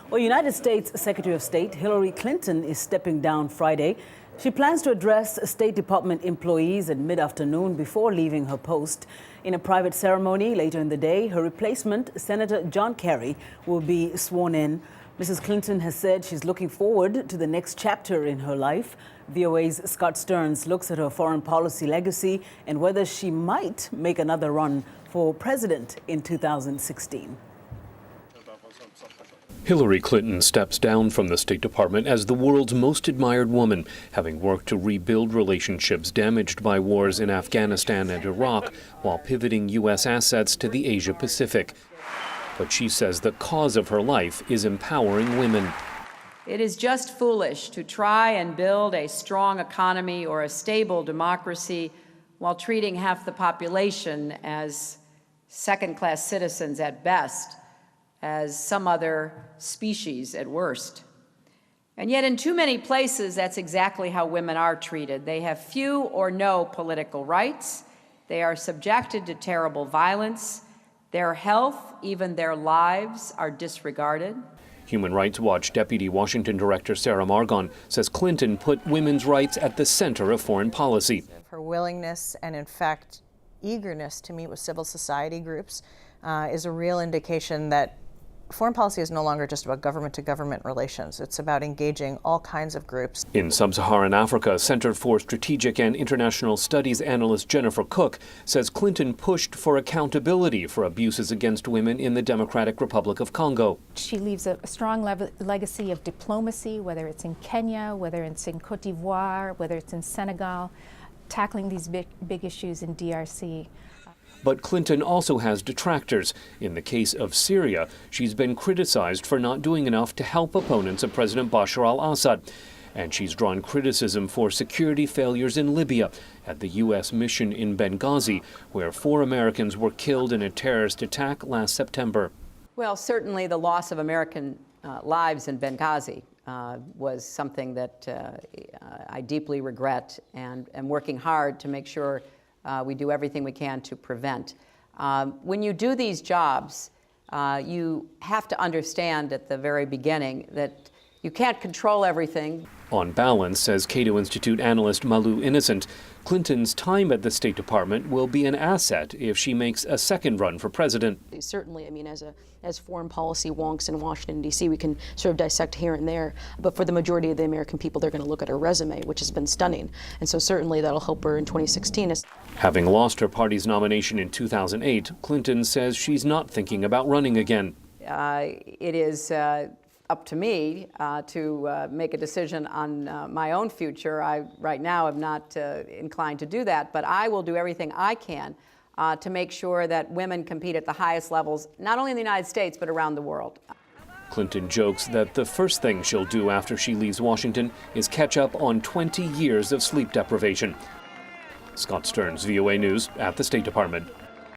Well, United States Secretary of State Hillary Clinton is stepping down Friday. She plans to address State Department employees at mid-afternoon before leaving her post. In a private ceremony later in the day, her replacement, Senator John Kerry, will be sworn in. Mrs. Clinton has said she's looking forward to the next chapter in her life. VOA's Scott Stearns looks at her foreign policy legacy and whether she might make another run for president in 2016. Hillary Clinton steps down from the State Department as the world's most admired woman, having worked to rebuild relationships damaged by wars in Afghanistan and Iraq while pivoting U.S. assets to the Asia-Pacific. But she says the cause of her life is empowering women. It is just foolish to try and build a strong economy or a stable democracy while treating half the population as second-class citizens at best, as some other species at worst. And yet in too many places, that's exactly how women are treated. They have few or no political rights. They are subjected to terrible violence. Their health, even their lives, are disregarded. Human Rights Watch Deputy Washington Director Sarah Margon says Clinton put women's rights at the center of foreign policy. Her willingness and, in fact, eagerness to meet with civil society groups is a real indication that foreign policy is no longer just about government-to-government relations. It's about engaging all kinds of groups. In sub-Saharan Africa, Center for Strategic and International Studies analyst Jennifer Cook says Clinton pushed for accountability for abuses against women in the Democratic Republic of Congo. She leaves a strong legacy of diplomacy, whether it's in Kenya, whether it's in Cote d'Ivoire, whether it's in Senegal, tackling these big issues in DRC. But Clinton also has detractors. In the case of Syria, she's been criticized for not doing enough to help opponents of President Bashar al-Assad. And she's drawn criticism for security failures in Libya, at the U.S. mission in Benghazi, where 4 Americans were killed in a terrorist attack last September. Well, certainly the loss of American lives in Benghazi was something that I deeply regret, and am working hard to make sure we do everything we can to prevent. When you do these jobs, you have to understand at the very beginning that you can't control everything. On balance, says Cato Institute analyst Malu Innocent, Clinton's time at the State Department will be an asset if she makes a second run for president. Certainly, I mean, as foreign policy wonks in Washington, D.C., we can sort of dissect here and there. But for the majority of the American people, they're going to look at her resume, which has been stunning. And so certainly that'll help her in 2016. Having lost her party's nomination in 2008, Clinton says she's not thinking about running again. It is up to me to make a decision on my own future. I, right now, am not inclined to do that, but I will do everything I can to make sure that women compete at the highest levels, not only in the United States, but around the world. Clinton jokes that the first thing she'll do after she leaves Washington is catch up on 20 years of sleep deprivation. Scott Stearns, VOA News, at the State Department.